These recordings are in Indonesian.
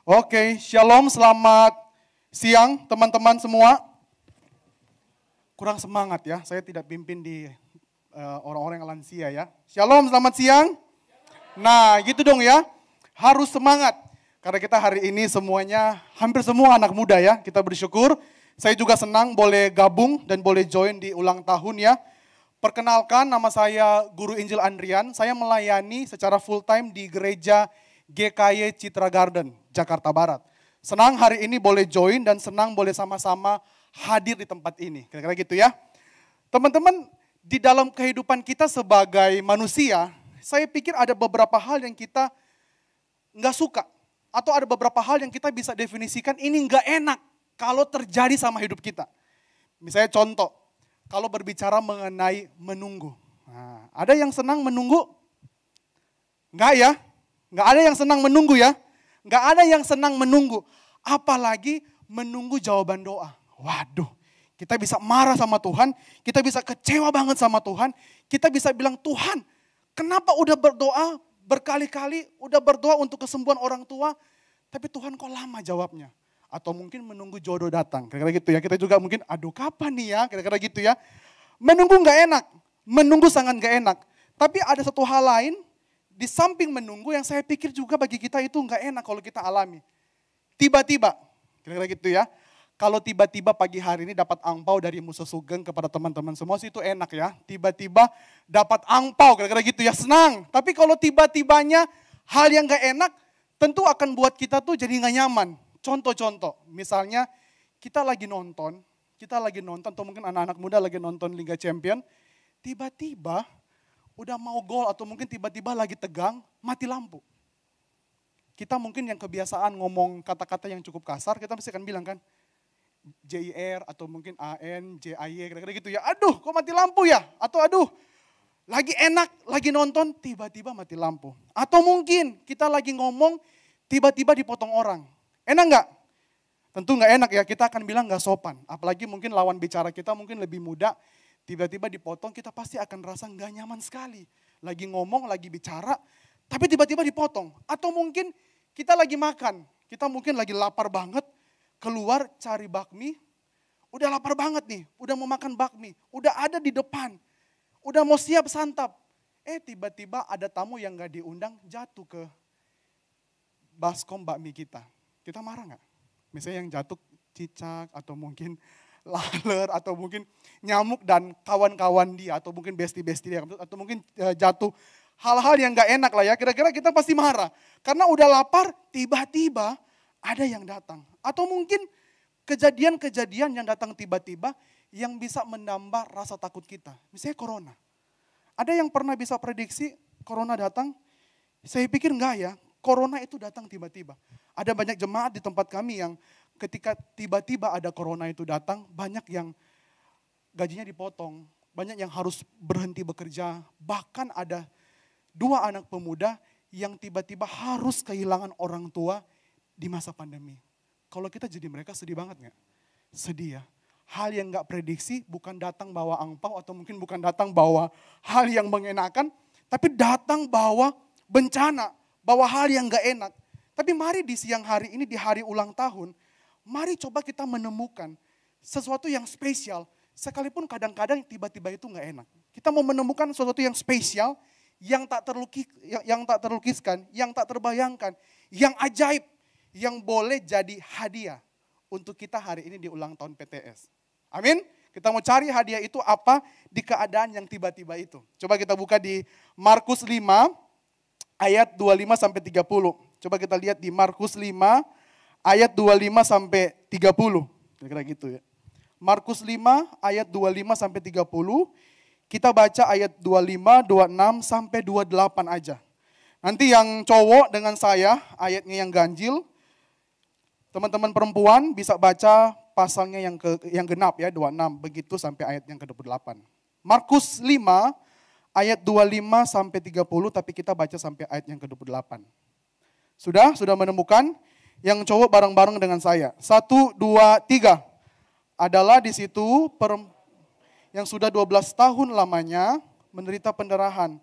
Oke, shalom, selamat siang teman-teman semua. Kurang semangat ya, saya tidak pimpin di orang-orang yang lansia ya. Shalom, selamat siang. Nah gitu dong ya, harus semangat. Karena kita hari ini semuanya, hampir semua anak muda ya, kita bersyukur. Saya juga senang boleh gabung dan boleh join di ulang tahun ya. Perkenalkan, nama saya Guru Injil Andrian, saya melayani secara full time di gereja GKY Citra Garden, Jakarta Barat. Senang hari ini boleh join dan senang boleh sama-sama hadir di tempat ini. Kira-kira gitu ya. Teman-teman, di dalam kehidupan kita sebagai manusia, saya pikir ada beberapa hal yang kita nggak suka. Atau ada beberapa hal yang kita bisa definisikan ini nggak enak kalau terjadi sama hidup kita. Misalnya contoh, kalau berbicara mengenai menunggu. Nah, ada yang senang menunggu? Enggak ya? Enggak ada yang senang menunggu ya? Enggak ada yang senang menunggu. Apalagi menunggu jawaban doa. Waduh, kita bisa marah sama Tuhan, kita bisa kecewa banget sama Tuhan, kita bisa bilang, Tuhan, kenapa udah berdoa berkali-kali, udah berdoa untuk kesembuhan orang tua, tapi Tuhan kok lama jawabnya? Atau mungkin menunggu jodoh datang, kira-kira gitu ya. Kita juga mungkin, aduh kapan nih ya, kira-kira gitu ya. Menunggu nggak enak, menunggu sangat nggak enak. Tapi ada satu hal lain, di samping menunggu yang saya pikir juga bagi kita itu nggak enak kalau kita alami. Tiba-tiba, kira-kira gitu ya. Kalau tiba-tiba pagi hari ini dapat angpau dari Musa Sugeng kepada teman-teman semua sih itu enak ya. Tiba-tiba dapat angpau, kira-kira gitu ya, senang. Tapi kalau tiba-tibanya hal yang nggak enak, tentu akan buat kita tuh jadi nggak nyaman. Contoh-contoh, misalnya kita lagi nonton atau mungkin anak-anak muda lagi nonton Liga Champion, tiba-tiba udah mau gol atau mungkin tiba-tiba lagi tegang, mati lampu. Kita mungkin yang kebiasaan ngomong kata-kata yang cukup kasar, kita pasti akan bilang kan, JIR atau mungkin AN, JIY, kira-kira gitu ya. Aduh, kok mati lampu ya? Atau aduh, lagi enak, lagi nonton, tiba-tiba mati lampu. Atau mungkin kita lagi ngomong, tiba-tiba dipotong orang. Enak nggak? Tentu nggak enak ya, kita akan bilang nggak sopan. Apalagi mungkin lawan bicara kita mungkin lebih muda, tiba-tiba dipotong, kita pasti akan rasa nggak nyaman sekali. Lagi ngomong, lagi bicara, tapi tiba-tiba dipotong. Atau mungkin kita lagi makan, kita mungkin lagi lapar banget, keluar cari bakmi, udah lapar banget nih, udah mau makan bakmi, udah ada di depan, udah mau siap santap. Tiba-tiba ada tamu yang nggak diundang jatuh ke baskom bakmi kita. Kita marah nggak? Misalnya yang jatuh cicak atau mungkin laler atau mungkin nyamuk dan kawan-kawan dia atau mungkin besti-besti dia atau mungkin jatuh hal-hal yang gak enak lah ya, kira-kira kita pasti marah karena udah lapar tiba-tiba ada yang datang atau mungkin kejadian-kejadian yang datang tiba-tiba yang bisa menambah rasa takut kita, misalnya corona. Ada yang pernah bisa prediksi corona datang? Saya pikir enggak ya, corona itu datang tiba-tiba. Ada banyak jemaat di tempat kami yang ketika tiba-tiba ada corona itu datang, banyak yang gajinya dipotong, banyak yang harus berhenti bekerja. Bahkan ada 2 anak pemuda yang tiba-tiba harus kehilangan orang tua di masa pandemi. Kalau kita jadi mereka sedih banget nggak? Sedih ya. Hal yang nggak prediksi bukan datang bawa angpau atau mungkin bukan datang bawa hal yang mengenakan, tapi datang bawa bencana, bawa hal yang nggak enak. Tapi mari di siang hari ini, di hari ulang tahun, mari coba kita menemukan sesuatu yang spesial. Sekalipun kadang-kadang tiba-tiba itu nggak enak. Kita mau menemukan sesuatu yang spesial, yang tak terlukiskan, yang tak terbayangkan, yang ajaib, yang boleh jadi hadiah untuk kita hari ini di ulang tahun PTS. Amin. Kita mau cari hadiah itu apa di keadaan yang tiba-tiba itu. Coba kita buka di Markus 5 ayat 25 sampai 30. Coba kita lihat di Markus 5 ayat 25 sampai 30. Kira-kira gitu ya. Markus 5 ayat 25 sampai 30. Kita baca ayat 25, 26 sampai 28 aja. Nanti yang cowok dengan saya ayatnya yang ganjil. Teman-teman perempuan bisa baca pasalnya yang genap ya, 26 begitu sampai ayat yang ke-28. Markus 5 ayat 25 sampai 30 tapi kita baca sampai ayat yang ke-28. Sudah menemukan? Yang cowok bareng-bareng dengan saya. 1, 2, 3. Adalah di situ yang sudah 12 tahun lamanya menderita pendarahan.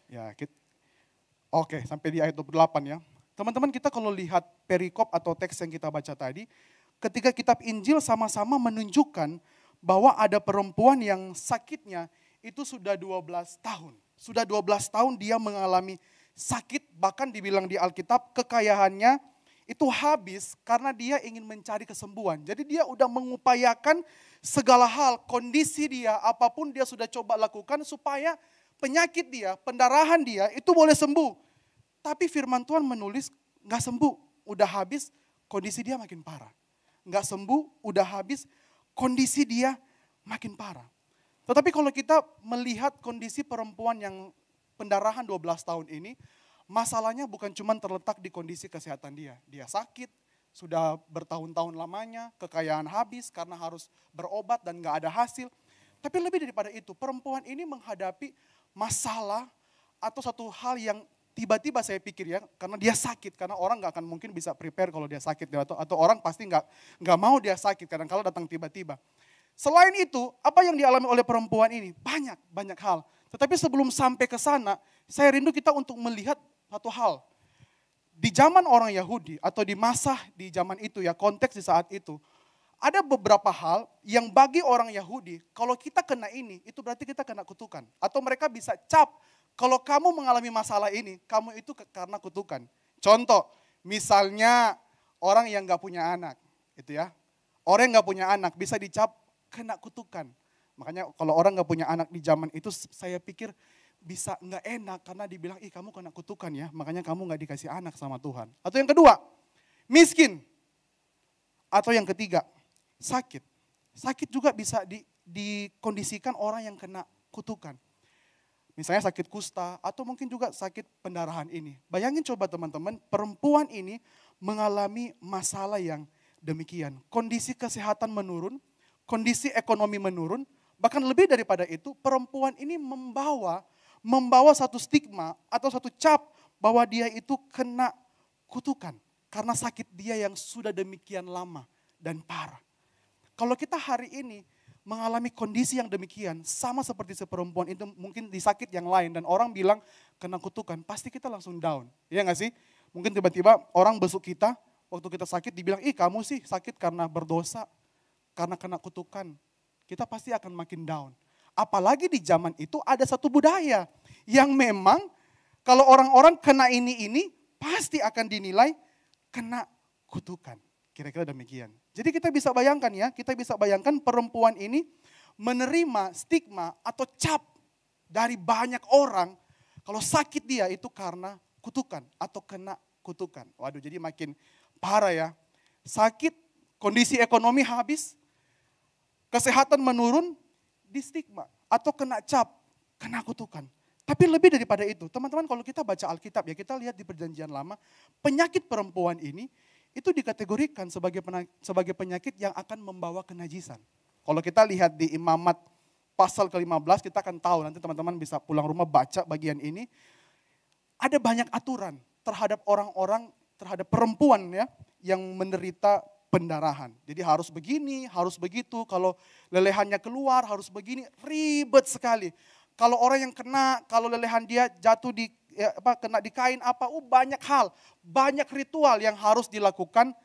Ya, oke, sampai di ayat 28 ya. Teman-teman, kita kalau lihat perikop atau teks yang kita baca tadi, ketika kitab Injil sama-sama menunjukkan bahwa ada perempuan yang sakitnya itu sudah 12 tahun. Sudah 12 tahun dia mengalami sakit, bahkan dibilang di Alkitab kekayaannya itu habis karena dia ingin mencari kesembuhan. Jadi dia udah mengupayakan segala hal, kondisi dia, apapun dia sudah coba lakukan supaya penyakit dia, pendarahan dia itu boleh sembuh. Tapi firman Tuhan menulis nggak sembuh, udah habis, kondisi dia makin parah. Nggak sembuh, udah habis, kondisi dia makin parah. Tetapi kalau kita melihat kondisi perempuan yang pendarahan 12 tahun ini, masalahnya bukan cuma terletak di kondisi kesehatan dia. Dia sakit, sudah bertahun-tahun lamanya, kekayaan habis karena harus berobat dan nggak ada hasil. Tapi lebih daripada itu, perempuan ini menghadapi masalah atau satu hal yang tiba-tiba saya pikir ya, karena dia sakit, karena orang nggak akan mungkin bisa prepare kalau dia sakit, atau orang pasti nggak mau dia sakit, kadang-kala datang tiba-tiba. Selain itu, apa yang dialami oleh perempuan ini? Banyak hal. Tetapi sebelum sampai ke sana, saya rindu kita untuk melihat satu hal. Di zaman orang Yahudi atau di masa di zaman itu ya, konteks di saat itu, ada beberapa hal yang bagi orang Yahudi, kalau kita kena ini, itu berarti kita kena kutukan. Atau mereka bisa cap, kalau kamu mengalami masalah ini, kamu itu karena kutukan. Contoh, misalnya orang yang gak punya anak, itu ya. Orang yang gak punya anak bisa dicap kena kutukan. Makanya kalau orang gak punya anak di zaman itu, saya pikir bisa gak enak karena dibilang, ih kamu kena kutukan ya, makanya kamu gak dikasih anak sama Tuhan. Atau yang kedua, miskin. Atau yang ketiga, sakit. Sakit juga bisa dikondisikan orang yang kena kutukan. Misalnya sakit kusta atau mungkin juga sakit pendarahan ini. Bayangin coba teman-teman, perempuan ini mengalami masalah yang demikian. Kondisi kesehatan menurun, kondisi ekonomi menurun, bahkan lebih daripada itu perempuan ini membawa satu stigma atau satu cap bahwa dia itu kena kutukan. Karena sakit dia yang sudah demikian lama dan parah. Kalau kita hari ini mengalami kondisi yang demikian, sama seperti si perempuan itu mungkin di sakit yang lain dan orang bilang kena kutukan, pasti kita langsung down. Iya gak sih? Mungkin tiba-tiba orang besuk kita, waktu kita sakit dibilang, ih kamu sih sakit karena berdosa, karena kena kutukan. Kita pasti akan makin down. Apalagi di zaman itu ada satu budaya yang memang kalau orang-orang kena ini pasti akan dinilai kena kutukan. Kira-kira demikian. Jadi kita bisa bayangkan ya, kita bisa bayangkan perempuan ini menerima stigma atau cap dari banyak orang kalau sakit dia itu karena kutukan atau kena kutukan. Waduh, jadi makin parah ya. Sakit, kondisi ekonomi habis, kesehatan menurun, di stigma atau kena cap, kena kutukan. Tapi lebih daripada itu, teman-teman kalau kita baca Alkitab ya, kita lihat di Perjanjian Lama, penyakit perempuan ini itu dikategorikan sebagai penyakit yang akan membawa kenajisan. Kalau kita lihat di Imamat pasal ke-15, kita akan tahu, nanti teman-teman bisa pulang rumah baca bagian ini. Ada banyak aturan terhadap orang-orang, terhadap perempuan ya, yang menderita pendarahan. Jadi harus begini, harus begitu, kalau lelehannya keluar harus begini, ribet sekali. Kalau orang yang kena, kalau lelehan dia jatuh kena di kain banyak hal, banyak ritual yang harus dilakukan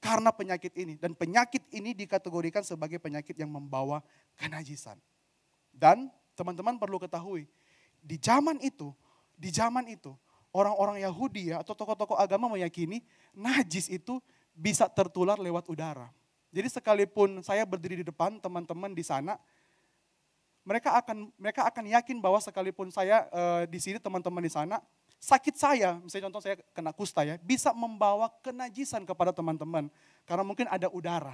karena penyakit ini. Dan penyakit ini dikategorikan sebagai penyakit yang membawa kenajisan. Dan teman-teman perlu ketahui, di zaman itu orang-orang Yahudi ya, atau tokoh-tokoh agama meyakini najis itu bisa tertular lewat udara. Jadi sekalipun saya berdiri di depan teman-teman di sana, mereka akan yakin bahwa sekalipun saya di sini, teman-teman di sana, sakit saya, misalnya contoh saya kena kusta ya, bisa membawa kenajisan kepada teman-teman. Karena mungkin ada udara,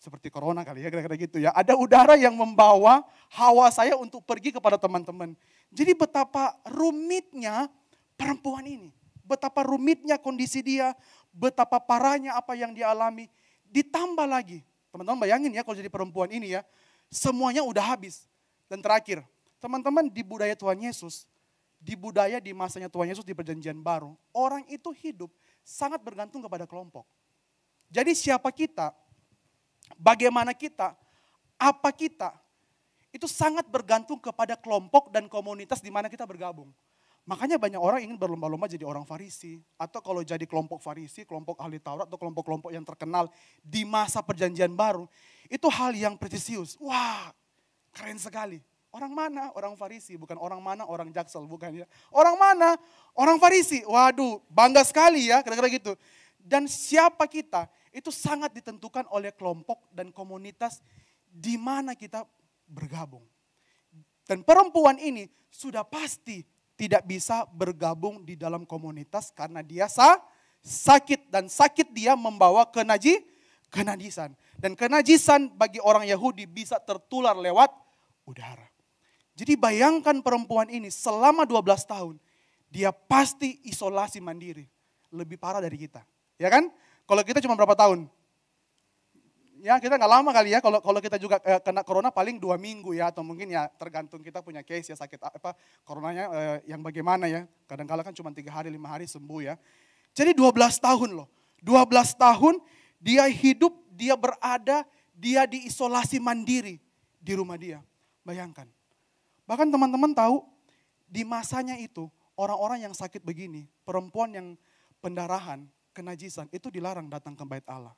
seperti corona kali ya, kira-kira gitu ya. Ada udara yang membawa hawa saya untuk pergi kepada teman-teman. Jadi betapa rumitnya perempuan ini. Betapa rumitnya kondisi dia, betapa parahnya apa yang dia alami. Ditambah lagi, teman-teman bayangin ya kalau jadi perempuan ini ya, semuanya udah habis. Dan terakhir, teman-teman di budaya Tuhan Yesus, di budaya di masanya Tuhan Yesus di Perjanjian Baru, orang itu hidup sangat bergantung kepada kelompok. Jadi siapa kita, bagaimana kita, apa kita, itu sangat bergantung kepada kelompok dan komunitas di mana kita bergabung. Makanya banyak orang ingin berlomba-lomba jadi orang Farisi. Atau kalau jadi kelompok Farisi, kelompok ahli Taurat, atau kelompok-kelompok yang terkenal di masa perjanjian baru. Itu hal yang presisius. Wah, keren sekali. Orang mana? Orang Farisi. Bukan orang mana? Orang Jaksel. Bukan ya. Orang mana? Orang Farisi. Waduh, bangga sekali ya, kira-kira gitu. Dan siapa kita, itu sangat ditentukan oleh kelompok dan komunitas di mana kita bergabung. Dan perempuan ini sudah pasti tidak bisa bergabung di dalam komunitas karena dia sakit. Dan sakit dia membawa kenajisan. Dan kenajisan bagi orang Yahudi bisa tertular lewat udara. Jadi bayangkan perempuan ini selama 12 tahun, dia pasti isolasi mandiri. Lebih parah dari kita. Ya kan? Kalau kita cuma berapa tahun? Ya kita nggak lama kali ya, kalau kita juga kena corona paling 2 minggu ya, atau mungkin ya tergantung kita punya case ya, sakit apa coronanya yang bagaimana ya. Kadang-kadang kan cuma 3 hari, 5 hari sembuh ya. Jadi 12 tahun loh, 12 tahun dia hidup, dia berada, dia diisolasi mandiri di rumah dia. Bayangkan. Bahkan teman-teman tahu, di masanya itu orang-orang yang sakit begini, perempuan yang pendarahan, kenajisan, itu dilarang datang ke bait Allah.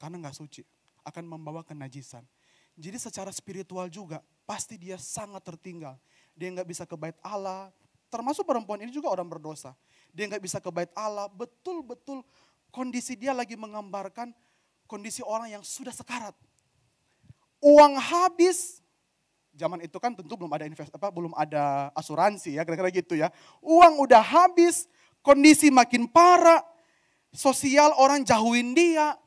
Karena nggak suci, akan membawa kenajisan. Jadi secara spiritual juga, pasti dia sangat tertinggal. Dia nggak bisa ke bait Allah, termasuk perempuan ini juga orang berdosa. Dia nggak bisa ke bait Allah, betul-betul kondisi dia lagi menggambarkan kondisi orang yang sudah sekarat. Uang habis, zaman itu kan tentu belum ada asuransi ya, kira-kira gitu ya. Uang udah habis, kondisi makin parah, sosial orang jauhin dia.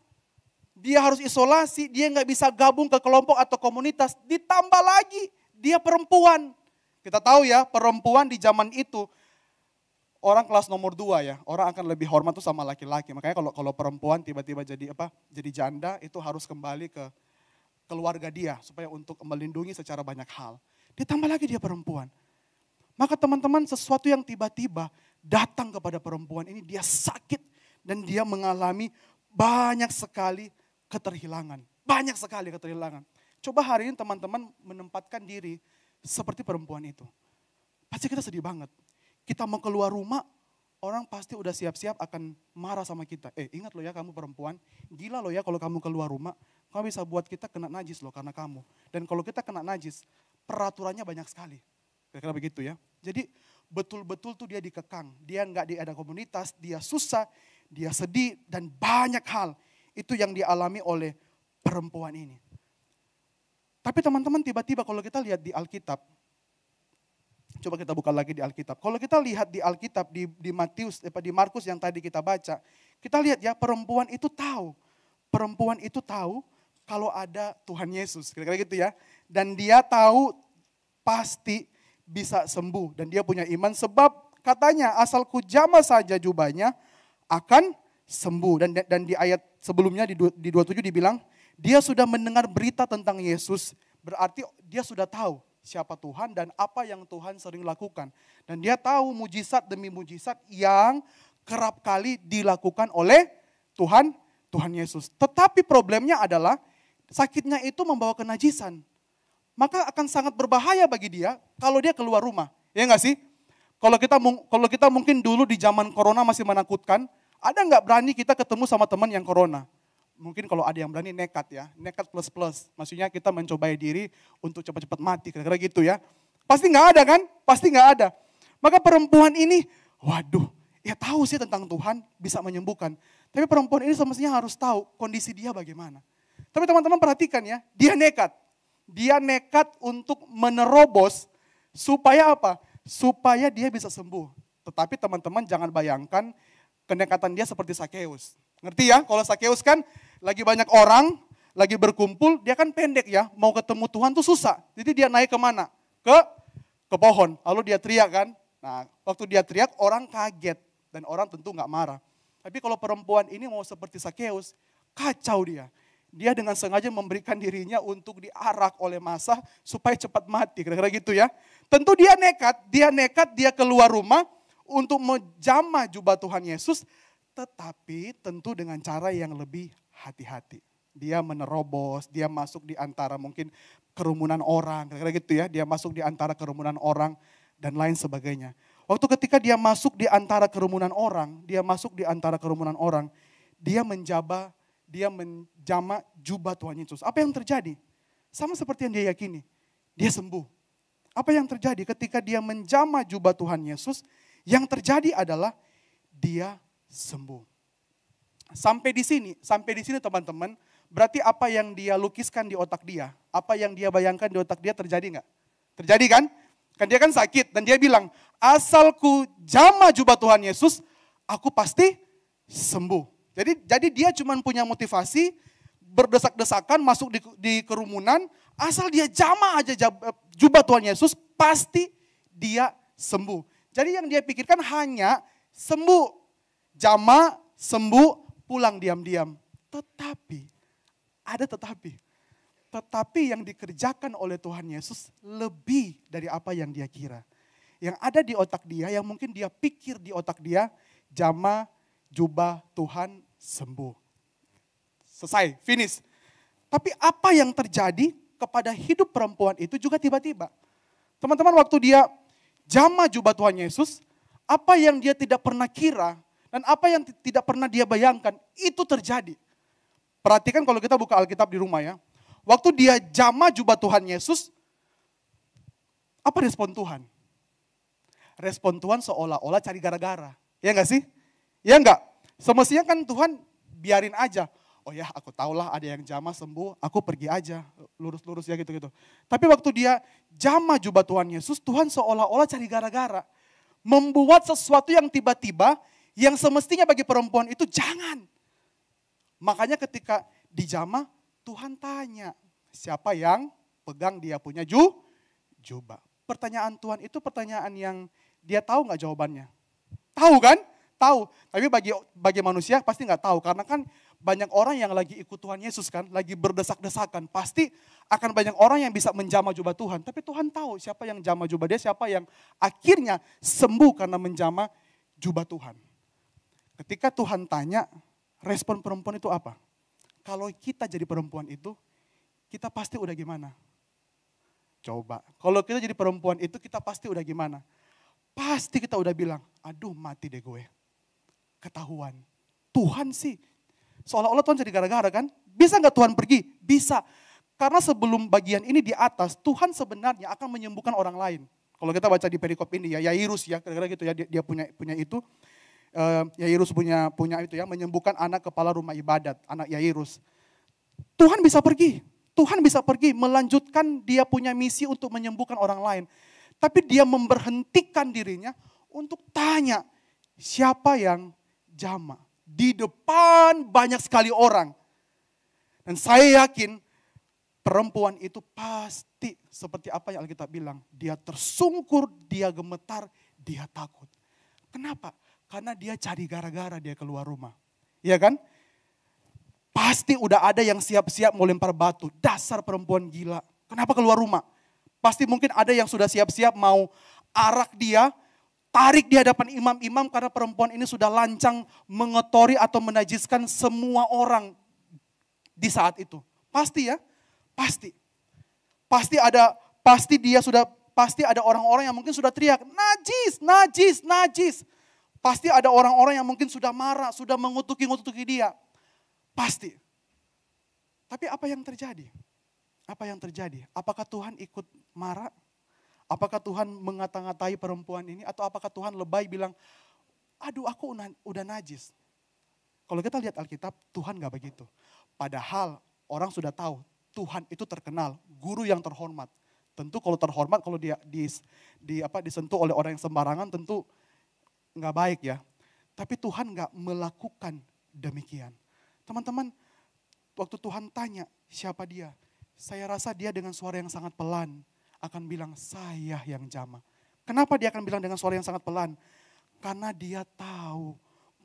Dia harus isolasi, dia nggak bisa gabung ke kelompok atau komunitas. Ditambah lagi, dia perempuan. Kita tahu ya, perempuan di zaman itu, orang kelas nomor 2 ya. Orang akan lebih hormat tuh sama laki-laki. Makanya kalau perempuan tiba-tiba jadi janda, itu harus kembali ke keluarga dia. Supaya untuk melindungi secara banyak hal. Ditambah lagi dia perempuan. Maka teman-teman, sesuatu yang tiba-tiba datang kepada perempuan ini, dia sakit. Dan dia mengalami banyak sekali keterhilangan. Banyak sekali keterhilangan. Coba hari ini teman-teman menempatkan diri seperti perempuan itu. Pasti kita sedih banget. Kita mau keluar rumah, orang pasti udah siap-siap akan marah sama kita. Ingat loh ya kamu perempuan, gila loh ya kalau kamu keluar rumah, kamu bisa buat kita kena najis loh karena kamu. Dan kalau kita kena najis, peraturannya banyak sekali. Kira-kira begitu ya. Jadi betul-betul tuh dia dikekang. Dia nggak ada komunitas, dia susah, dia sedih, dan banyak hal. Itu yang dialami oleh perempuan ini. Tapi teman-teman tiba-tiba kalau kita lihat di Alkitab, coba kita buka lagi di Alkitab. Kalau kita lihat di Alkitab, di Markus yang tadi kita baca, kita lihat ya perempuan itu tahu. Perempuan itu tahu kalau ada Tuhan Yesus, kira-kira gitu ya. Dan dia tahu pasti bisa sembuh. Dan dia punya iman sebab katanya asal ku jamah saja jubahnya akan sembuh. Dan di ayat sebelumnya di 27 dibilang, dia sudah mendengar berita tentang Yesus, berarti dia sudah tahu siapa Tuhan dan apa yang Tuhan sering lakukan. Dan dia tahu mujizat demi mujizat yang kerap kali dilakukan oleh Tuhan Yesus. Tetapi problemnya adalah sakitnya itu membawa kenajisan. Maka akan sangat berbahaya bagi dia kalau dia keluar rumah. Ya enggak sih? Kalau kita mungkin dulu di zaman corona masih menakutkan, ada nggak berani kita ketemu sama teman yang corona? Mungkin kalau ada yang berani nekat ya, nekat plus. Maksudnya kita mencobai diri untuk cepat-cepat mati, kira-kira gitu ya. Pasti nggak ada kan? Pasti nggak ada. Maka perempuan ini, waduh, ya tahu sih tentang Tuhan bisa menyembuhkan. Tapi perempuan ini semestinya harus tahu kondisi dia bagaimana. Tapi teman-teman perhatikan ya, dia nekat. Dia nekat untuk menerobos supaya apa? Supaya dia bisa sembuh. Tetapi teman-teman jangan bayangkan kenekatan dia seperti Sakeus. Ngerti ya? Kalau Sakeus kan lagi banyak orang, lagi berkumpul, dia kan pendek ya. Mau ketemu Tuhan tuh susah. Jadi dia naik kemana? Ke pohon. Lalu dia teriak kan. Nah waktu dia teriak orang kaget. Dan orang tentu gak marah. Tapi kalau perempuan ini mau seperti Sakeus, kacau dia. Dia dengan sengaja memberikan dirinya untuk diarak oleh massa supaya cepat mati. Kira-kira gitu ya. Tentu dia nekat, dia keluar rumah untuk menjamah jubah Tuhan Yesus. Tetapi tentu dengan cara yang lebih hati-hati. Dia menerobos, dia masuk di antara mungkin kerumunan orang. Kira-kira gitu ya, dia masuk di antara kerumunan orang dan lain sebagainya. Waktu ketika dia masuk di antara kerumunan orang, dia menjama jubah Tuhan Yesus. Apa yang terjadi? Sama seperti yang dia yakini, dia sembuh. Apa yang terjadi ketika dia menjama jubah Tuhan Yesus? Yang terjadi adalah dia sembuh. Sampai di sini teman-teman, berarti apa yang dia lukiskan di otak dia, apa yang dia bayangkan di otak dia terjadi nggak? Terjadi kan? Kan dia kan sakit dan dia bilang, asalku jama jubah Tuhan Yesus, aku pasti sembuh. Jadi dia cuma punya motivasi, berdesak-desakan masuk di kerumunan, asal dia jama aja jubah Tuhan Yesus, pasti dia sembuh. Jadi yang dia pikirkan hanya sembuh, jama, sembuh, pulang diam-diam. Tetapi yang dikerjakan oleh Tuhan Yesus lebih dari apa yang dia kira. Yang ada di otak dia, yang mungkin dia pikir di otak dia, jama, jubah Tuhan, sembuh. Selesai, finish. Tapi apa yang terjadi kepada hidup perempuan itu juga tiba-tiba. Teman-teman, waktu dia jama jubah Tuhan Yesus, apa yang dia tidak pernah kira dan apa yang tidak pernah dia bayangkan, itu terjadi. Perhatikan kalau kita buka Alkitab di rumah ya. Waktu dia jama jubah Tuhan Yesus, apa respon Tuhan? Respon Tuhan seolah-olah cari gara-gara. Ya enggak sih? Ya enggak? Semestinya kan Tuhan biarin aja. Oh ya, aku tahulah ada yang jama sembuh, aku pergi aja, lurus-lurus ya gitu-gitu. Tapi waktu dia jama jubah Tuhan Yesus, Tuhan seolah-olah cari gara-gara. Membuat sesuatu yang tiba-tiba, yang semestinya bagi perempuan itu jangan. Makanya ketika dijama, Tuhan tanya, siapa yang pegang dia punya jubah? Pertanyaan Tuhan itu pertanyaan yang dia tahu nggak jawabannya? Tahu kan? Tahu. Tapi bagi manusia pasti nggak tahu. Karena kan banyak orang yang lagi ikut Tuhan Yesus kan, lagi berdesak-desakan. Pasti akan banyak orang yang bisa menjama jubah Tuhan. Tapi Tuhan tahu siapa yang jama jubah dia, siapa yang akhirnya sembuh karena menjama jubah Tuhan. Ketika Tuhan tanya, respon perempuan itu apa? Kalau kita jadi perempuan itu, kita pasti udah gimana? Coba, kalau kita jadi perempuan itu kita pasti udah gimana? Pasti kita udah bilang, aduh mati deh gue. Ketahuan. Tuhan sih, seolah-olah Tuhan jadi gara-gara kan? Bisa gak Tuhan pergi? Bisa. Karena sebelum bagian ini di atas, Tuhan sebenarnya akan menyembuhkan orang lain. Kalau kita baca di perikop ini ya, Yairus ya, kira-kira gitu ya, dia punya itu. Yairus punya itu ya, menyembuhkan anak kepala rumah ibadat, anak Yairus. Tuhan bisa pergi melanjutkan dia punya misi untuk menyembuhkan orang lain. Tapi dia memberhentikan dirinya untuk tanya siapa yang jama. Di depan banyak sekali orang. Dan saya yakin perempuan itu pasti seperti apa yang Alkitab bilang. Dia tersungkur, dia gemetar, dia takut. Kenapa? Karena dia cari gara-gara dia keluar rumah. Iya kan? Pasti udah ada yang siap-siap mau lempar batu. Dasar perempuan gila. Kenapa keluar rumah? Pasti mungkin ada yang sudah siap-siap mau arak dia, tarik di hadapan imam-imam karena perempuan ini sudah lancang mengotori atau menajiskan semua orang di saat itu. Pasti ya, pasti. Pasti ada orang-orang yang mungkin sudah teriak, najis, najis, najis. Pasti ada orang-orang yang mungkin sudah marah, sudah mengutuki dia. Pasti. Tapi apa yang terjadi? Apa yang terjadi? Apakah Tuhan ikut marah? Apakah Tuhan mengata-ngatai perempuan ini? Atau apakah Tuhan lebay bilang, aduh aku udah najis. Kalau kita lihat Alkitab, Tuhan gak begitu. Padahal orang sudah tahu, Tuhan itu terkenal, guru yang terhormat. Tentu kalau terhormat, kalau dia disentuh oleh orang yang sembarangan, tentu gak baik ya. Tapi Tuhan gak melakukan demikian. Teman-teman, waktu Tuhan tanya siapa dia, saya rasa dia dengan suara yang sangat pelan akan bilang saya yang jama. Kenapa dia akan bilang dengan suara yang sangat pelan? Karena dia tahu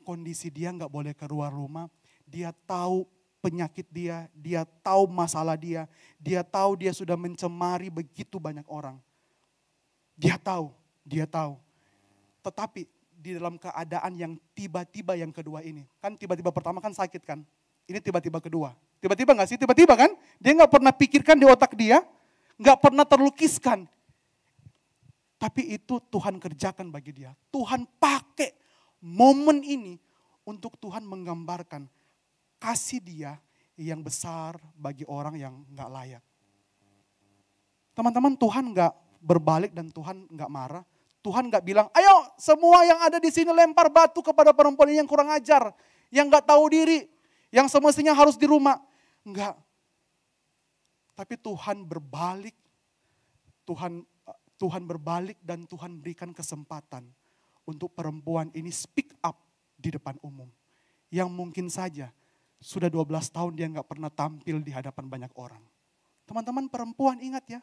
kondisi dia gak boleh keluar rumah, dia tahu penyakit dia tahu masalah dia tahu dia sudah mencemari begitu banyak orang. Dia tahu. Tetapi di dalam keadaan yang tiba-tiba yang kedua ini. Kan tiba-tiba pertama kan sakit kan. Ini tiba-tiba kedua. Tiba-tiba gak sih? Tiba-tiba kan? Dia gak pernah pikirkan di otak dia. Gak pernah terlukiskan. Tapi itu Tuhan kerjakan bagi dia. Tuhan pakai momen ini untuk Tuhan menggambarkan kasih dia yang besar bagi orang yang gak layak. Teman-teman, Tuhan gak berbalik dan Tuhan gak marah. Tuhan gak bilang, ayo semua yang ada di sini lempar batu kepada perempuan ini yang kurang ajar. Yang gak tahu diri. Yang semestinya harus di rumah. Enggak. Tapi Tuhan berbalik. Tuhan berbalik dan Tuhan berikan kesempatan untuk perempuan ini speak up di depan umum. Yang mungkin saja sudah 12 tahun dia gak pernah tampil di hadapan banyak orang. Teman-teman, perempuan ingat ya,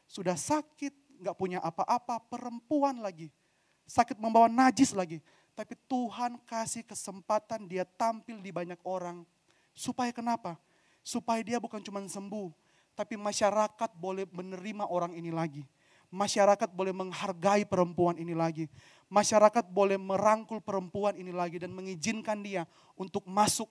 sudah sakit, gak punya apa-apa, perempuan lagi. Sakit membawa najis lagi. Tapi Tuhan kasih kesempatan dia tampil di banyak orang. Supaya kenapa? Supaya dia bukan cuma sembuh, tapi masyarakat boleh menerima orang ini lagi. Masyarakat boleh menghargai perempuan ini lagi. Masyarakat boleh merangkul perempuan ini lagi dan mengizinkan dia untuk masuk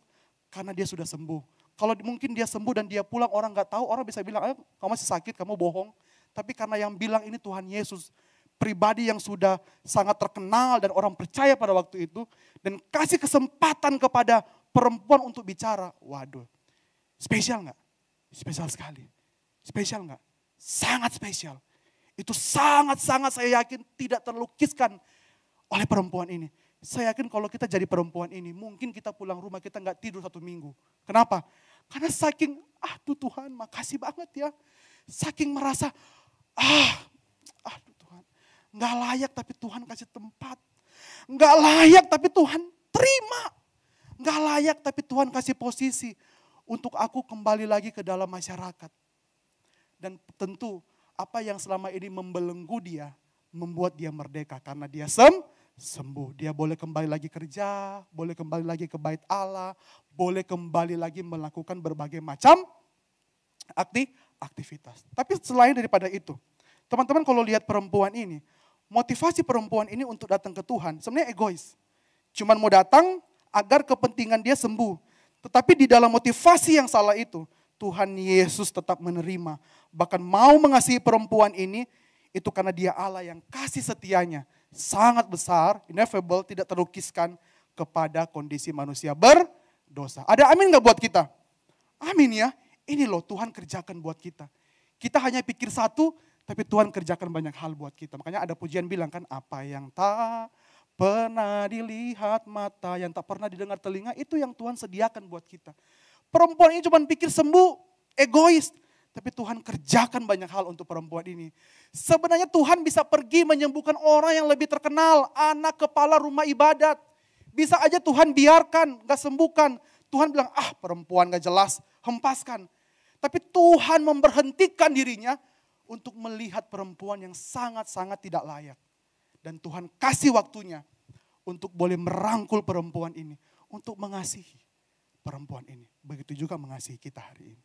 karena dia sudah sembuh. Kalau mungkin dia sembuh dan dia pulang orang gak tahu, orang bisa bilang, kamu masih sakit, kamu bohong. Tapi karena yang bilang ini Tuhan Yesus, pribadi yang sudah sangat terkenal dan orang percaya pada waktu itu, dan kasih kesempatan kepada perempuan untuk bicara. Waduh, spesial gak? Spesial sekali. Spesial gak? Sangat spesial. Itu sangat-sangat saya yakin tidak terlukiskan oleh perempuan ini. Saya yakin kalau kita jadi perempuan ini, mungkin kita pulang rumah kita gak tidur 1 minggu. Kenapa? Karena saking, Tuhan makasih banget ya. Saking merasa, Tuhan, gak layak tapi Tuhan kasih tempat. Gak layak tapi Tuhan terima. Gak layak tapi Tuhan kasih posisi untuk aku kembali lagi ke dalam masyarakat. Dan tentu apa yang selama ini membelenggu dia, membuat dia merdeka karena dia sembuh. Dia boleh kembali lagi kerja, boleh kembali lagi ke bait Allah, boleh kembali lagi melakukan berbagai macam aktivitas. Tapi selain daripada itu, teman-teman kalau lihat perempuan ini, motivasi perempuan ini untuk datang ke Tuhan sebenarnya egois. Cuman mau datang agar kepentingan dia sembuh. Tetapi di dalam motivasi yang salah itu, Tuhan Yesus tetap menerima. Bahkan mau mengasihi perempuan ini, itu karena dia Allah yang kasih setianya. Sangat besar, ineffable, tidak terlukiskan kepada kondisi manusia berdosa. Ada amin gak buat kita? Amin ya. Ini loh Tuhan kerjakan buat kita. Kita hanya pikir satu, tapi Tuhan kerjakan banyak hal buat kita. Makanya ada pujian bilang kan, apa yang tak pernah dilihat mata, yang tak pernah didengar telinga, itu yang Tuhan sediakan buat kita. Perempuan ini cuma pikir sembuh, egois. Tapi Tuhan kerjakan banyak hal untuk perempuan ini. Sebenarnya Tuhan bisa pergi menyembuhkan orang yang lebih terkenal, anak kepala rumah ibadat. Bisa aja Tuhan biarkan, gak sembuhkan. Tuhan bilang, perempuan gak jelas, hempaskan. Tapi Tuhan memberhentikan dirinya untuk melihat perempuan yang sangat-sangat tidak layak. Dan Tuhan kasih waktunya untuk boleh merangkul perempuan ini. Untuk mengasihi perempuan ini. Begitu juga mengasihi kita hari ini.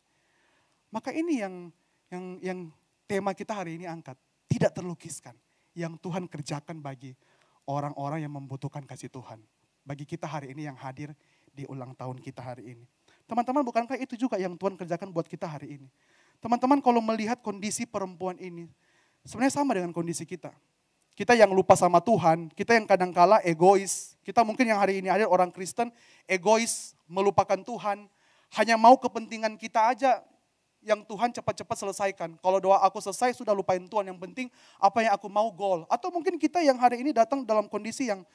Maka ini yang tema kita hari ini angkat. Tidak terlukiskan. Yang Tuhan kerjakan bagi orang-orang yang membutuhkan kasih Tuhan. Bagi kita hari ini yang hadir di ulang tahun kita hari ini. Teman-teman, bukankah itu juga yang Tuhan kerjakan buat kita hari ini? Teman-teman, kalau melihat kondisi perempuan ini, sebenarnya sama dengan kondisi kita. Kita yang lupa sama Tuhan, kita yang kadangkala egois. Kita mungkin yang hari ini ada orang Kristen, egois, melupakan Tuhan. Hanya mau kepentingan kita aja yang Tuhan cepat-cepat selesaikan. Kalau doa aku selesai, sudah lupain Tuhan. Yang penting apa yang aku mau goal. Atau mungkin kita yang hari ini datang dalam kondisi yang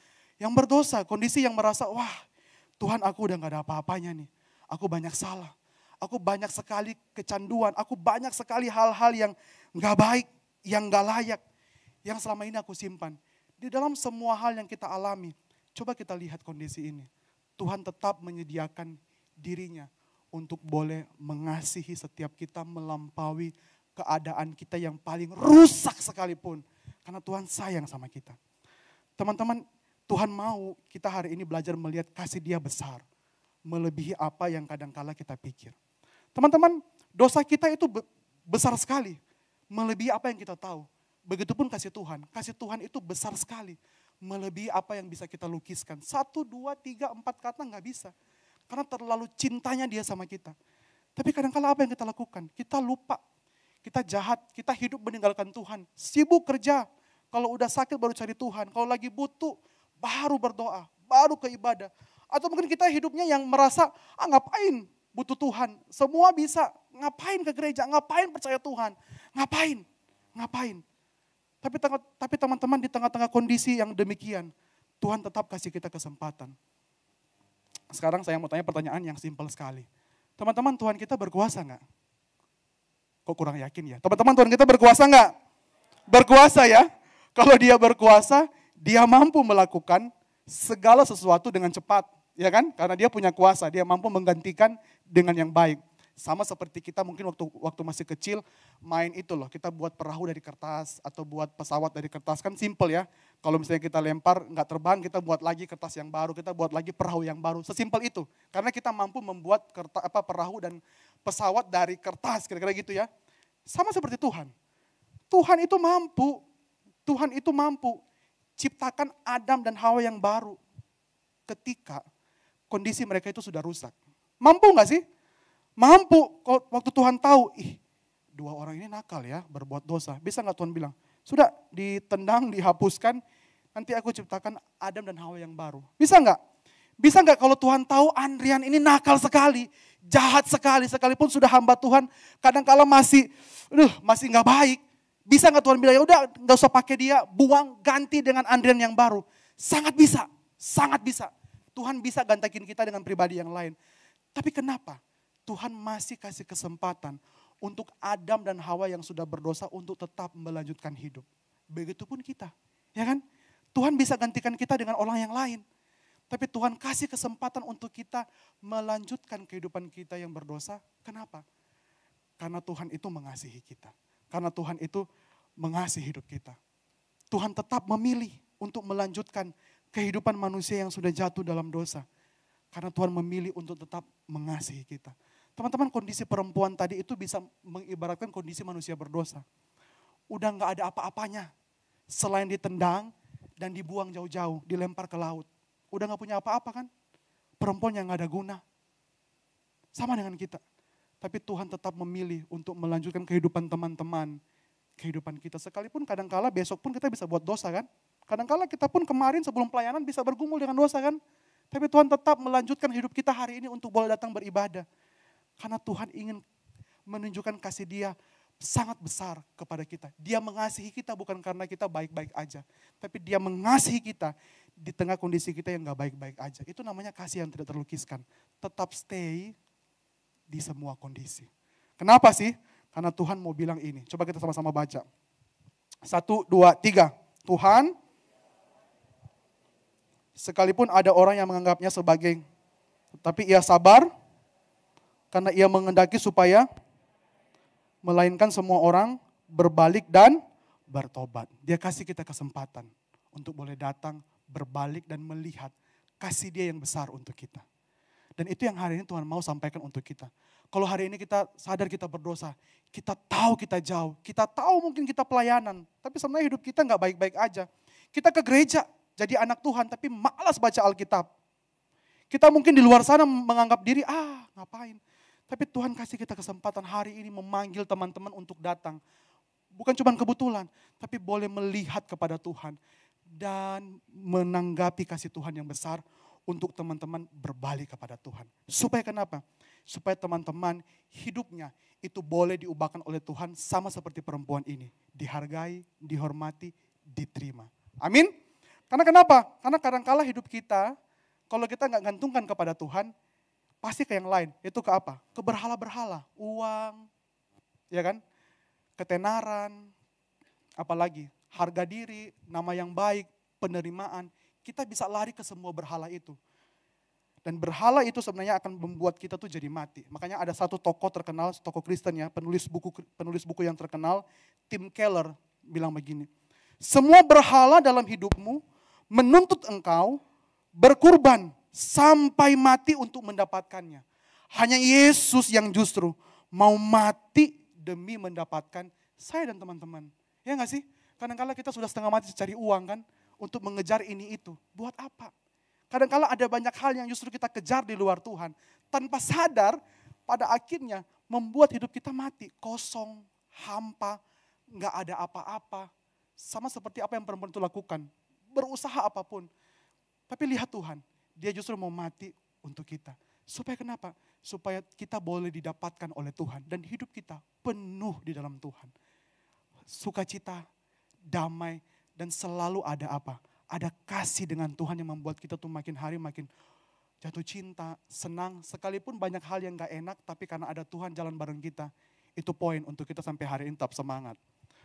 berdosa. Kondisi yang merasa, wah Tuhan aku udah gak ada apa-apanya nih. Aku banyak salah. Aku banyak sekali kecanduan. Aku banyak sekali hal-hal yang gak baik, yang gak layak. Yang selama ini aku simpan. Di dalam semua hal yang kita alami, coba kita lihat kondisi ini. Tuhan tetap menyediakan dirinya untuk boleh mengasihi setiap kita melampaui keadaan kita yang paling rusak sekalipun. Karena Tuhan sayang sama kita. Teman-teman, Tuhan mau kita hari ini belajar melihat kasih Dia besar. Melebihi apa yang kadangkala kita pikir. Teman-teman, dosa kita itu besar sekali. Melebihi apa yang kita tahu. Begitupun kasih Tuhan. Kasih Tuhan itu besar sekali. Melebihi apa yang bisa kita lukiskan. 1, 2, 3, 4 kata gak bisa. Karena terlalu cintanya Dia sama kita. Tapi kadang-kala apa yang kita lakukan? Kita lupa. Kita jahat. Kita hidup meninggalkan Tuhan. Sibuk kerja. Kalau udah sakit baru cari Tuhan. Kalau lagi butuh baru berdoa, baru ke ibadah. Atau mungkin kita hidupnya yang merasa, ngapain butuh Tuhan. Semua bisa, ngapain ke gereja, ngapain percaya Tuhan. Ngapain. Tapi teman-teman di tengah-tengah kondisi yang demikian, Tuhan tetap kasih kita kesempatan. Sekarang saya mau tanya pertanyaan yang simpel sekali. Teman-teman, Tuhan kita berkuasa enggak? Kok kurang yakin ya? Teman-teman, Tuhan kita berkuasa enggak? Berkuasa ya. Kalau dia berkuasa, dia mampu melakukan segala sesuatu dengan cepat. Ya kan? Karena dia punya kuasa, dia mampu menggantikan dengan yang baik. Sama seperti kita mungkin waktu masih kecil main itu loh, kita buat perahu dari kertas atau buat pesawat dari kertas, kan simple ya. Kalau misalnya kita lempar nggak terbang, kita buat lagi kertas yang baru, kita buat lagi perahu yang baru, sesimpel itu. Karena kita mampu membuat perahu dan pesawat dari kertas, kira-kira gitu ya. Sama seperti Tuhan. Tuhan itu mampu ciptakan Adam dan Hawa yang baru ketika kondisi mereka itu sudah rusak. Mampu nggak sih? Mampu. Waktu Tuhan tahu, dua orang ini nakal ya, berbuat dosa. Bisa nggak Tuhan bilang, sudah ditendang, dihapuskan, nanti aku ciptakan Adam dan Hawa yang baru. Bisa nggak? Bisa nggak kalau Tuhan tahu Andrian ini nakal sekali, jahat sekali, sekalipun sudah hamba Tuhan, kadang-kala masih nggak baik. Bisa nggak Tuhan bilang, ya udah nggak usah pakai dia, buang, ganti dengan Andrian yang baru. Sangat bisa, sangat bisa. Tuhan bisa gantikan kita dengan pribadi yang lain. Tapi kenapa? Tuhan masih kasih kesempatan untuk Adam dan Hawa yang sudah berdosa untuk tetap melanjutkan hidup. Begitupun kita, ya kan? Tuhan bisa gantikan kita dengan orang yang lain. Tapi Tuhan kasih kesempatan untuk kita melanjutkan kehidupan kita yang berdosa. Kenapa? Karena Tuhan itu mengasihi kita. Karena Tuhan itu mengasihi hidup kita. Tuhan tetap memilih untuk melanjutkan kehidupan manusia yang sudah jatuh dalam dosa. Karena Tuhan memilih untuk tetap mengasihi kita. Teman-teman, kondisi perempuan tadi itu bisa mengibaratkan kondisi manusia berdosa. Udah gak ada apa-apanya. Selain ditendang dan dibuang jauh-jauh, dilempar ke laut. Udah gak punya apa-apa kan? Perempuan yang gak ada guna. Sama dengan kita. Tapi Tuhan tetap memilih untuk melanjutkan kehidupan teman-teman. Kehidupan kita. Sekalipun kadangkala besok pun kita bisa buat dosa kan? Kadangkala kita pun kemarin sebelum pelayanan bisa bergumul dengan dosa kan? Tapi Tuhan tetap melanjutkan hidup kita hari ini untuk boleh datang beribadah. Karena Tuhan ingin menunjukkan kasih Dia sangat besar kepada kita. Dia mengasihi kita bukan karena kita baik-baik aja. Tapi Dia mengasihi kita di tengah kondisi kita yang gak baik-baik aja. Itu namanya kasih yang tidak terlukiskan. Tetap stay di semua kondisi. Kenapa sih? Karena Tuhan mau bilang ini. Coba kita sama-sama baca. 1, 2, 3. Tuhan, sekalipun ada orang yang menganggapnya sebagai, tapi ia sabar, karena ia mengendaki supaya melainkan semua orang berbalik dan bertobat. Dia kasih kita kesempatan untuk boleh datang, berbalik dan melihat kasih Dia yang besar untuk kita. Dan itu yang hari ini Tuhan mau sampaikan untuk kita. Kalau hari ini kita sadar kita berdosa, kita tahu kita jauh, kita tahu mungkin kita pelayanan, tapi sebenarnya hidup kita gak baik-baik aja. Kita ke gereja jadi anak Tuhan, tapi malas baca Alkitab. Kita mungkin di luar sana menganggap diri, ngapain. Tapi Tuhan kasih kita kesempatan hari ini memanggil teman-teman untuk datang. Bukan cuma kebetulan, tapi boleh melihat kepada Tuhan. Dan menanggapi kasih Tuhan yang besar untuk teman-teman berbalik kepada Tuhan. Supaya kenapa? Supaya teman-teman hidupnya itu boleh diubahkan oleh Tuhan sama seperti perempuan ini. Dihargai, dihormati, diterima. Amin? Karena kenapa? Karena kadang-kala hidup kita, kalau kita gak gantungkan kepada Tuhan, pasti ke yang lain. Itu ke apa? Ke berhala-berhala. Uang, ya kan? Ketenaran, apalagi harga diri, nama yang baik, penerimaan. Kita bisa lari ke semua berhala itu. Dan berhala itu sebenarnya akan membuat kita tuh jadi mati. Makanya ada satu tokoh terkenal, tokoh Kristen ya, penulis buku yang terkenal, Tim Keller bilang begini. Semua berhala dalam hidupmu menuntut engkau berkurban sampai mati untuk mendapatkannya. Hanya Yesus yang justru mau mati demi mendapatkan saya dan teman-teman. Ya gak sih? Kadang-kadang kita sudah setengah mati cari uang kan, untuk mengejar ini itu. Buat apa? Kadang-kadang ada banyak hal yang justru kita kejar di luar Tuhan. Tanpa sadar, pada akhirnya membuat hidup kita mati. Kosong, hampa, gak ada apa-apa. Sama seperti apa yang perempuan itu lakukan. Berusaha apapun. Tapi lihat Tuhan, dia justru mau mati untuk kita. Supaya kenapa? Supaya kita boleh didapatkan oleh Tuhan. Dan hidup kita penuh di dalam Tuhan. Sukacita, damai, dan selalu ada apa? Ada kasih dengan Tuhan yang membuat kita tuh makin hari makin jatuh cinta, senang. Sekalipun banyak hal yang gak enak, tapi karena ada Tuhan jalan bareng kita. Itu poin untuk kita sampai hari ini tetap semangat.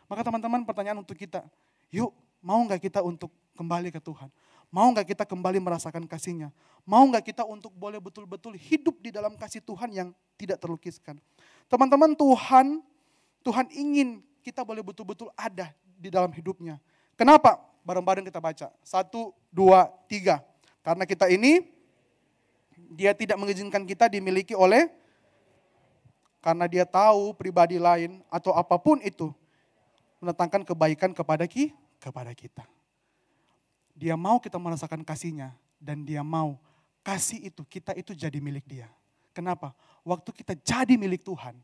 Maka teman-teman pertanyaan untuk kita, yuk mau gak kita untuk kembali ke Tuhan? Mau gak kita kembali merasakan kasih-Nya? Mau gak kita untuk boleh betul-betul hidup di dalam kasih Tuhan yang tidak terlukiskan? Teman-teman, Tuhan ingin kita boleh betul-betul ada di dalam hidupnya. Kenapa? Bareng-bareng kita baca. 1, 2, 3. Karena kita ini, dia tidak mengizinkan kita dimiliki oleh, karena dia tahu pribadi lain atau apapun itu, mendatangkan kebaikan kepada kita. Dia mau kita merasakan kasih-Nya dan dia mau kasih itu, kita itu jadi milik dia. Kenapa? Waktu kita jadi milik Tuhan,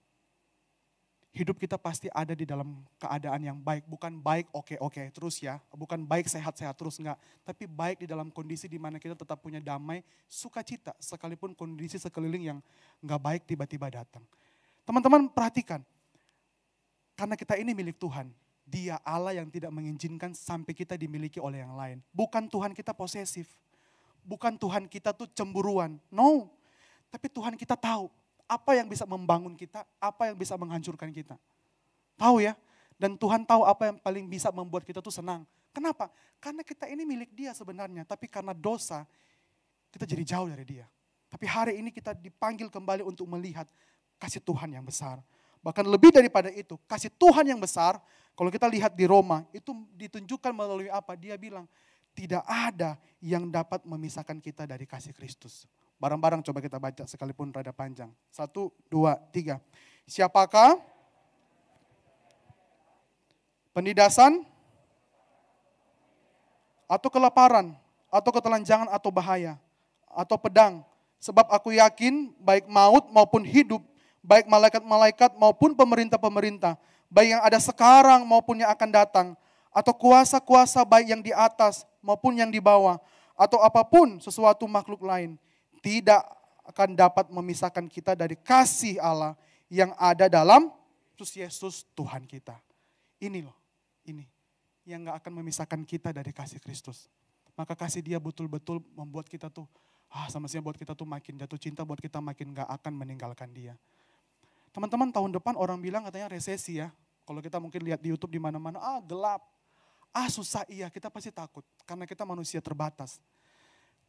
hidup kita pasti ada di dalam keadaan yang baik. Bukan baik oke terus ya, bukan baik sehat-sehat terus, enggak. Tapi baik di dalam kondisi di mana kita tetap punya damai, sukacita, sekalipun kondisi sekeliling yang enggak baik tiba-tiba datang. Teman-teman perhatikan, karena kita ini milik Tuhan, Dia Allah yang tidak mengizinkan sampai kita dimiliki oleh yang lain. Bukan Tuhan kita posesif. Bukan Tuhan kita tuh cemburuan. No. Tapi Tuhan kita tahu apa yang bisa membangun kita, apa yang bisa menghancurkan kita. Tahu ya? Dan Tuhan tahu apa yang paling bisa membuat kita tuh senang. Kenapa? Karena kita ini milik Dia sebenarnya. Tapi karena dosa, kita jadi jauh dari Dia. Tapi hari ini kita dipanggil kembali untuk melihat kasih Tuhan yang besar. Bahkan lebih daripada itu, kasih Tuhan yang besar, kalau kita lihat di Roma, itu ditunjukkan melalui apa? Dia bilang, tidak ada yang dapat memisahkan kita dari kasih Kristus. Barang-barang coba kita baca sekalipun rada panjang. 1, 2, 3. Siapakah penindasan, atau kelaparan, atau ketelanjangan, atau bahaya, atau pedang. Sebab aku yakin baik maut maupun hidup, baik malaikat-malaikat maupun pemerintah-pemerintah, baik yang ada sekarang maupun yang akan datang, atau kuasa-kuasa baik yang di atas maupun yang di bawah, atau apapun sesuatu makhluk lain, tidak akan dapat memisahkan kita dari kasih Allah yang ada dalam Kristus Yesus Tuhan kita. Ini loh, ini yang gak akan memisahkan kita dari kasih Kristus. Maka kasih Dia betul-betul membuat kita tuh, sama-sama buat kita tuh makin jatuh cinta, buat kita makin gak akan meninggalkan Dia. Teman-teman, tahun depan orang bilang katanya resesi ya. Kalau kita mungkin lihat di YouTube di mana-mana, gelap, susah, iya, kita pasti takut karena kita manusia terbatas.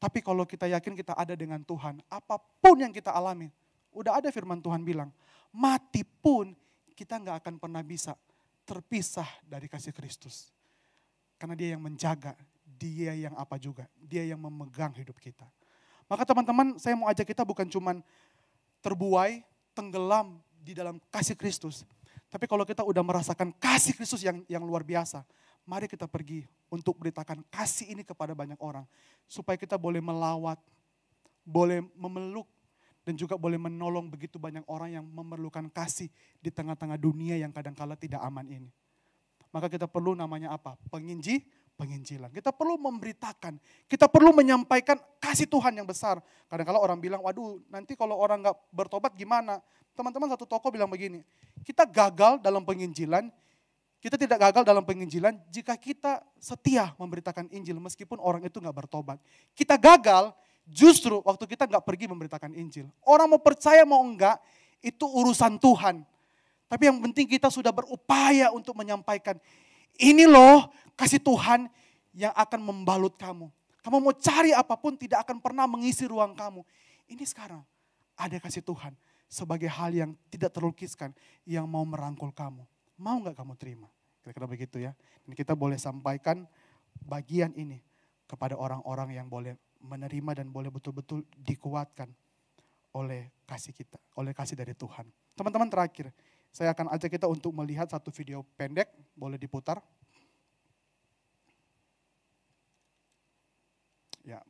Tapi kalau kita yakin kita ada dengan Tuhan, apapun yang kita alami, udah ada firman Tuhan bilang, mati pun kita nggak akan pernah bisa terpisah dari kasih Kristus. Karena Dia yang menjaga, Dia yang apa juga, Dia yang memegang hidup kita. Maka teman-teman, saya mau ajak kita bukan cuman terbuai, tenggelam di dalam kasih Kristus. Tapi kalau kita udah merasakan kasih Kristus yang luar biasa, mari kita pergi untuk beritakan kasih ini kepada banyak orang. Supaya kita boleh melawat, boleh memeluk, dan juga boleh menolong begitu banyak orang yang memerlukan kasih di tengah-tengah dunia yang kadang-kala tidak aman ini. Maka kita perlu namanya apa? Penginjilan. Kita perlu memberitakan, kita perlu menyampaikan kasih Tuhan yang besar. Kadang-kala orang bilang, waduh nanti kalau orang gak bertobat gimana? Teman-teman, satu tokoh bilang begini, kita gagal dalam penginjilan, kita tidak gagal dalam penginjilan jika kita setia memberitakan Injil meskipun orang itu gak bertobat. Kita gagal justru waktu kita gak pergi memberitakan Injil. Orang mau percaya mau enggak, itu urusan Tuhan. Tapi yang penting kita sudah berupaya untuk menyampaikan, ini loh kasih Tuhan yang akan membalut kamu. Kamu mau cari apapun tidak akan pernah mengisi ruang kamu. Ini sekarang ada kasih Tuhan sebagai hal yang tidak terlukiskan yang mau merangkul kamu. Mau gak kamu terima? Kira-kira begitu ya. Dan kita boleh sampaikan bagian ini kepada orang-orang yang boleh menerima dan boleh betul-betul dikuatkan oleh kasih kita, oleh kasih dari Tuhan. Teman-teman, terakhir, saya akan ajak kita untuk melihat satu video pendek, boleh diputar. Ya.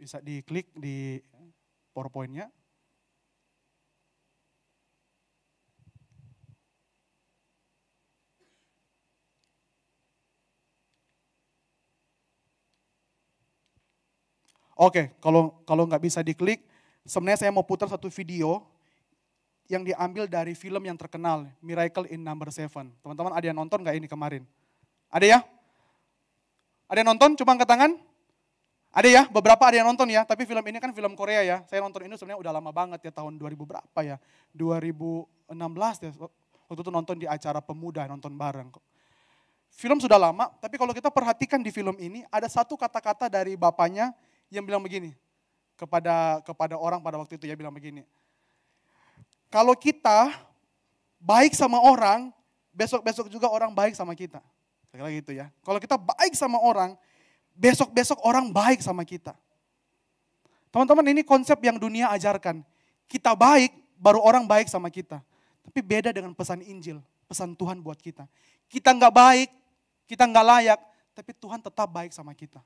Bisa diklik di PowerPoint-nya. Oke, kalau nggak bisa diklik, sebenarnya saya mau putar satu video yang diambil dari film yang terkenal, Miracle in Number 7. Teman-teman ada yang nonton nggak ini kemarin? Ada ya? Ada yang nonton? Coba angkat tangan. Ada ya, beberapa ada yang nonton ya, tapi film ini kan film Korea ya. Saya nonton ini sebenarnya udah lama banget ya, tahun 2000 berapa ya, 2016 ya, waktu itu nonton di acara pemuda, nonton bareng. Film sudah lama, tapi kalau kita perhatikan di film ini, ada satu kata-kata dari bapaknya yang bilang begini, kepada orang pada waktu itu ya bilang begini, kalau kita baik sama orang, besok-besok juga orang baik sama kita. Kira-kira gitu ya. Kalau kita baik sama orang, besok-besok orang baik sama kita. Teman-teman ini konsep yang dunia ajarkan. Kita baik, baru orang baik sama kita. Tapi beda dengan pesan Injil, pesan Tuhan buat kita. Kita nggak baik, kita nggak layak, tapi Tuhan tetap baik sama kita.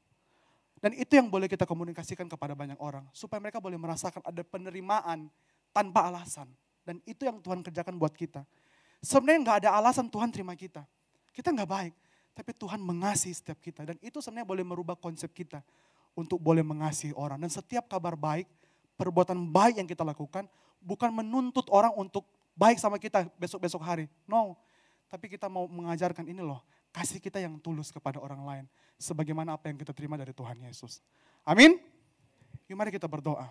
Dan itu yang boleh kita komunikasikan kepada banyak orang. Supaya mereka boleh merasakan ada penerimaan tanpa alasan. Dan itu yang Tuhan kerjakan buat kita. Sebenarnya nggak ada alasan Tuhan terima kita. Kita nggak baik. Tapi Tuhan mengasihi setiap kita. Dan itu sebenarnya boleh merubah konsep kita. Untuk boleh mengasihi orang. Dan setiap kabar baik, perbuatan baik yang kita lakukan, bukan menuntut orang untuk baik sama kita besok-besok hari. No. Tapi kita mau mengajarkan ini loh. Kasih kita yang tulus kepada orang lain. Sebagaimana apa yang kita terima dari Tuhan Yesus. Amin. Yuk mari kita berdoa.